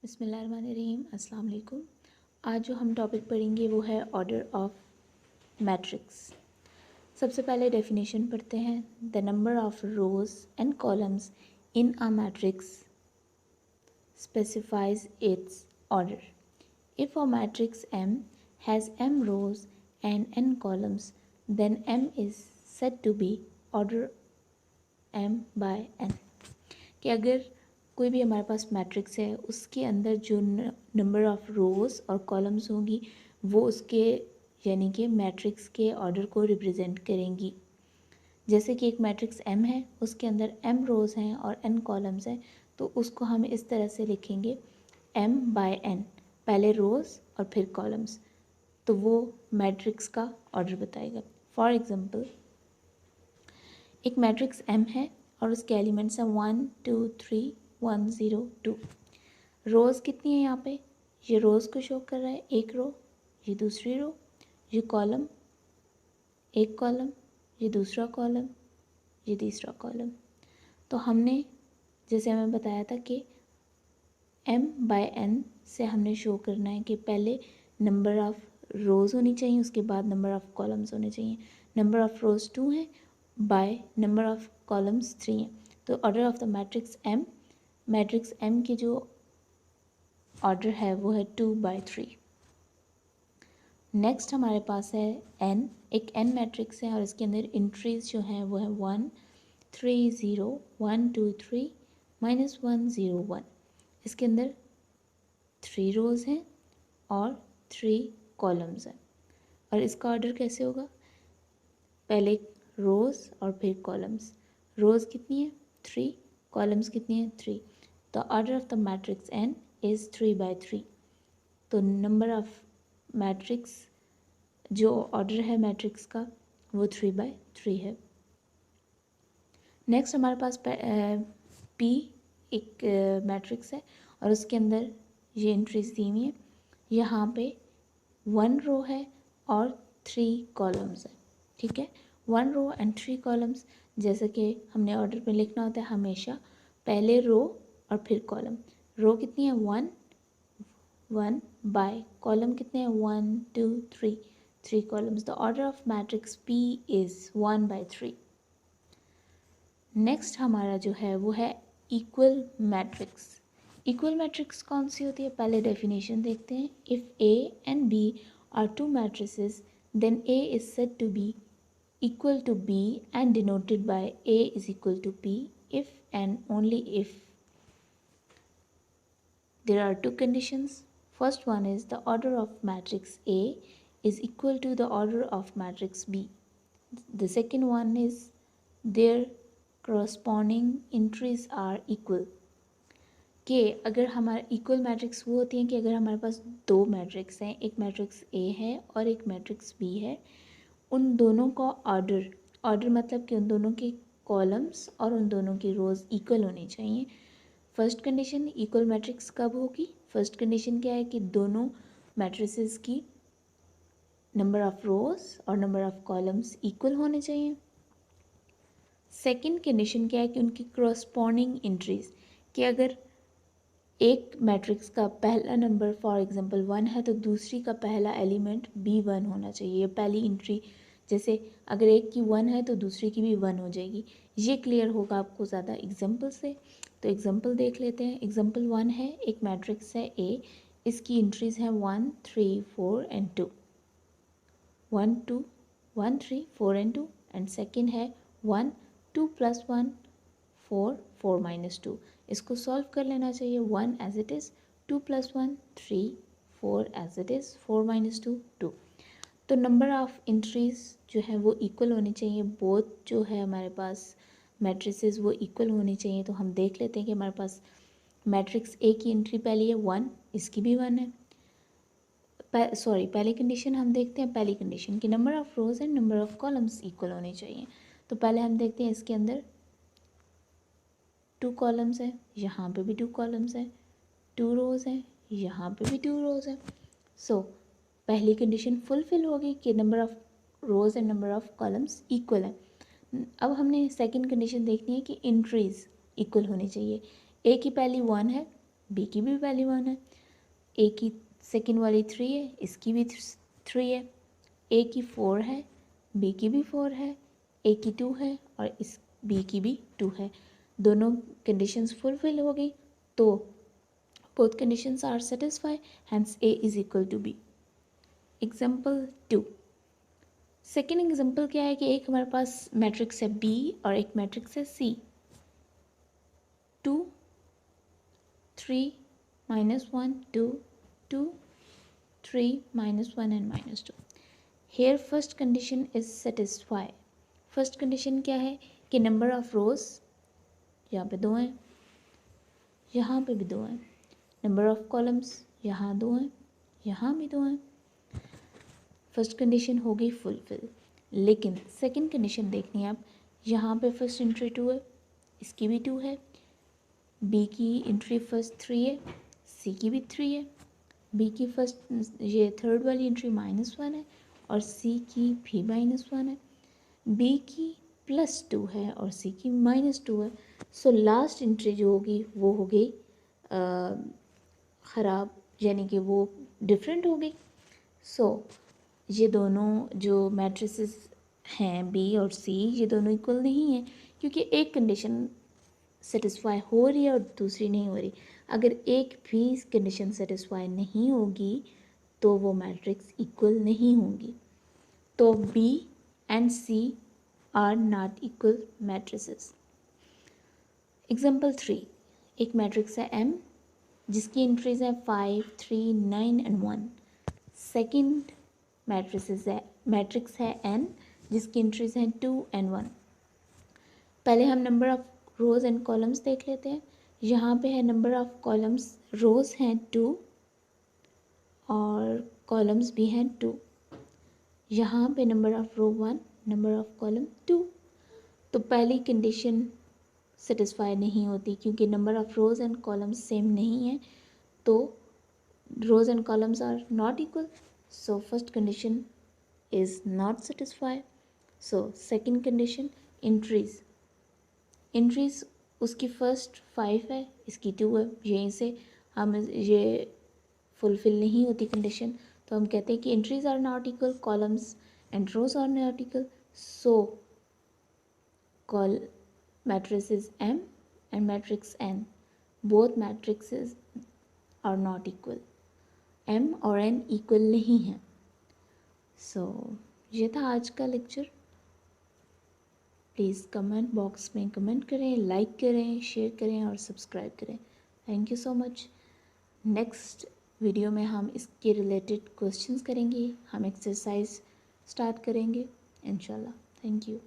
बिस्मिल्लाहिर्रहमानिर्रहीम अस्सलाम वालेकुम। आज जो हम टॉपिक पढ़ेंगे वो है ऑर्डर ऑफ मैट्रिक्स। सबसे पहले डेफिनेशन पढ़ते हैं। The number of rows and columns in a matrix specifies it's order. If a matrix M has M rows and N columns, then M is said to be order M by N। कि अगर कोई भी हमारे पास matrix है उसके अंदर जो number of रोज़ और कॉलम्स होंगी वो उसके यानी कि मैट्रिक्स के ऑर्डर को रिप्रेजेंट करेंगी। जैसे कि एक मैट्रिक्स M है, उसके अंदर M रोज़ हैं और N कॉलम्स हैं, तो उसको हम इस तरह से लिखेंगे M बाय N, पहले रोज़ और फिर कॉलम्स, तो वो मैट्रिक्स का ऑर्डर बताएगा। फॉर एग्ज़ाम्पल, एक मैट्रिक्स M है और उसके एलिमेंट्स हैं 1 2 3 1 0 2। रोज़ कितनी है यहाँ पे? ये रोज़ को शो कर रहा है, एक रो, ये दूसरी रो, ये कॉलम, एक कॉलम, ये दूसरा कॉलम, ये तीसरा कॉलम। तो हमने जैसे हमें बताया था कि M बाय N से हमने शो करना है कि पहले नंबर ऑफ़ रोज़ होनी चाहिए, उसके बाद नंबर ऑफ़ कॉलम्स होने चाहिए। नंबर ऑफ़ रोज़ 2 है, बाय नंबर ऑफ़ कॉलम्स 3 है। तो order of the matrix M की जो ऑर्डर है वो है 2 बाय 3। नेक्स्ट हमारे पास है N, एक N मैट्रिक्स है और इसके अंदर इंट्रीज जो हैं वो है 1 3 0 1 2 3 -1 0 1। इसके अंदर 3 रोज़ हैं और 3 कॉलम्स हैं। और इसका ऑर्डर कैसे होगा? पहले रोज़ और फिर कॉलम्स। रोज़ कितनी है? 3। कॉलम्स कितनी है? 3। The order of the matrix N is 3 by 3। तो नंबर ऑफ मैट्रिक्स जो ऑर्डर है मैट्रिक्स का वो 3 बाय 3 है। नेक्स्ट हमारे पास P एक मैट्रिक्स है और उसके अंदर ये एंट्रीज दी हुई है। यहाँ पे 1 रो है और 3 कॉलम्स है। ठीक है, 1 रो एंड 3 कॉलम्स। जैसे कि हमने ऑर्डर में लिखना होता है हमेशा पहले रो और फिर कॉलम। रो कितनी है? 1 बाय कॉलम कितने हैं? 1 2 3 columns. The order of matrix P is 1 by 3। Next हमारा जो है वो है इक्वल मैट्रिक्स। इक्वल मैट्रिक्स कौन सी होती है? पहले डेफिनेशन देखते हैं। If A and B are two matrices then A is said to be equal to B and denoted by A is equal to P if and only if there are two conditions. First one is the order of matrix A is equal to the order of matrix B. The second one is their corresponding entries are equal. कि अगर हमारा equal matrix वो होती हैं कि अगर हमारे पास दो मैट्रिक्स हैं, एक मैट्रिक्स A है और एक मैट्रिक्स B है, उन दोनों का ऑर्डर मतलब कि उन दोनों के कॉलम्स और उन दोनों की रोज़ इक्वल होनी चाहिए। फर्स्ट कंडीशन इक्वल मैट्रिक्स कब होगी? फर्स्ट कंडीशन क्या है कि दोनों मैट्रिसेस की नंबर ऑफ़ रोज़ और नंबर ऑफ़ कॉलम्स इक्वल होने चाहिए। सेकंड कंडीशन क्या है कि उनकी करस्पॉन्डिंग एंट्रीज, कि अगर एक मैट्रिक्स का पहला नंबर फॉर एग्जांपल 1 है तो दूसरी का पहला एलिमेंट भी 1 होना चाहिए। पहली एंट्री जैसे अगर एक की 1 है तो दूसरी की भी 1 हो जाएगी। ये क्लियर होगा आपको ज़्यादा एग्जांपल से। तो एग्जांपल देख लेते हैं। एग्जांपल 1 है, एक मैट्रिक्स है A, इसकी एंट्रीज हैं 1 3 4 एंड 2, 1 2 1 3 4 एंड 2। एंड सेकेंड है 1 2 + 1 4 4 - 2। इसको सॉल्व कर लेना चाहिए। 1 as it is, 2 + 1 3 4 as it is, 4 - 2 2। तो नंबर ऑफ़ एंट्रीज जो है वो इक्वल होनी चाहिए। बोथ जो है हमारे पास मैट्रिसेस वो इक्वल होनी चाहिए। तो हम देख लेते हैं कि हमारे पास मैट्रिक्स A की एंट्री पहली है 1, इसकी भी 1 है। पहली कंडीशन हम देखते हैं। पहली कंडीशन कि number of rows and number of columns equal होने चाहिए। तो पहले हम देखते हैं इसके अंदर 2 कॉलम्स हैं, यहाँ पे भी 2 कॉलम्स हैं, 2 रोज़ हैं, यहाँ पे भी 2 रोज़ हैं। सो पहली कंडीशन फुलफिल होगी कि number of rows and number of columns equal है। अब हमने सेकंड कंडीशन देखनी है कि एंट्रीज इक्वल होनी चाहिए। ए की पहली 1 है बी की भी वैल्यू 1 है, ए की सेकेंड वाली 3 है, इसकी भी 3 है, ए की 4 है, बी की भी 4 है, ए की 2 है और इस बी की भी 2 है। दोनों कंडीशंस फुलफिल हो गई तो both conditions are satisfied, hence A is equal to B. Example 2. Second example क्या है कि एक हमारे पास मैट्रिक्स है B और एक मैट्रिक्स है C। 2 3 -1 2 2 3 -1 and -2. Here first condition is satisfied. First condition क्या है कि नंबर ऑफ रोज यहाँ पे 2 हैं, यहाँ पे भी 2 हैं, नंबर ऑफ कॉलम्स यहाँ 2 हैं, यहाँ भी 2 हैं। फर्स्ट कंडीशन हो गई फुलफिल। लेकिन सेकंड कंडीशन देखनी है आप, यहाँ पे फर्स्ट एंट्री 2 है, इसकी भी 2 है, बी की एंट्री फर्स्ट 3 है, सी की भी 3 है, बी की फर्स्ट ये थर्ड वाली एंट्री -1 है और सी की भी -1 है, बी की +2 है और सी की -2 है। सो लास्ट एंट्री जो होगी वो हो गई ख़राब, यानी कि वो डिफरेंट हो गई। सो ये दोनों जो मैट्रिसेस हैं बी और सी, ये दोनों इक्वल नहीं है क्योंकि एक कंडीशन सेटिस्फाई हो रही है और दूसरी नहीं हो रही। अगर एक भी कंडीशन सेटिस्फाई नहीं होगी तो वो मैट्रिक्स इक्वल नहीं होंगी। तो B and C are not equal matrices. Example 3, एक मैट्रिक्स है M जिसकी एंट्रीज हैं 5 3 9 एंड 1। सेकेंड मैट्रिक्स है N जिसकी एंट्रीज हैं 2 एंड 1। पहले हम number of rows and columns देख लेते हैं। यहाँ पे है नंबर ऑफ कॉलम्स, रोज हैं 2 और कॉलम्स भी हैं 2। यहाँ पे number of row 1, number of column 2। तो पहली कंडीशन सेटिस्फाई नहीं होती क्योंकि number of rows and columns same नहीं है, तो rows and columns are not equal, so first condition is not satisfied. So second condition, entries उसकी फर्स्ट 5 है, इसकी 2 है, यहीं से हम ये फुलफिल नहीं होती कंडीशन, तो हम कहते हैं कि entries are not equal, columns and rows are not equal, so call matrices M and matrix N, both matrices are not equal, M और N इक्वल नहीं है। सो ये था आज का लेक्चर। प्लीज़ कमेंट बॉक्स में कमेंट करें, लाइक करें, शेयर करें और सब्सक्राइब करें। Thank you so much. Next video में हम इसके रिलेटेड क्वेश्चंस करेंगे, हम एक्सरसाइज स्टार्ट करेंगे इंशाल्लाह। Thank you.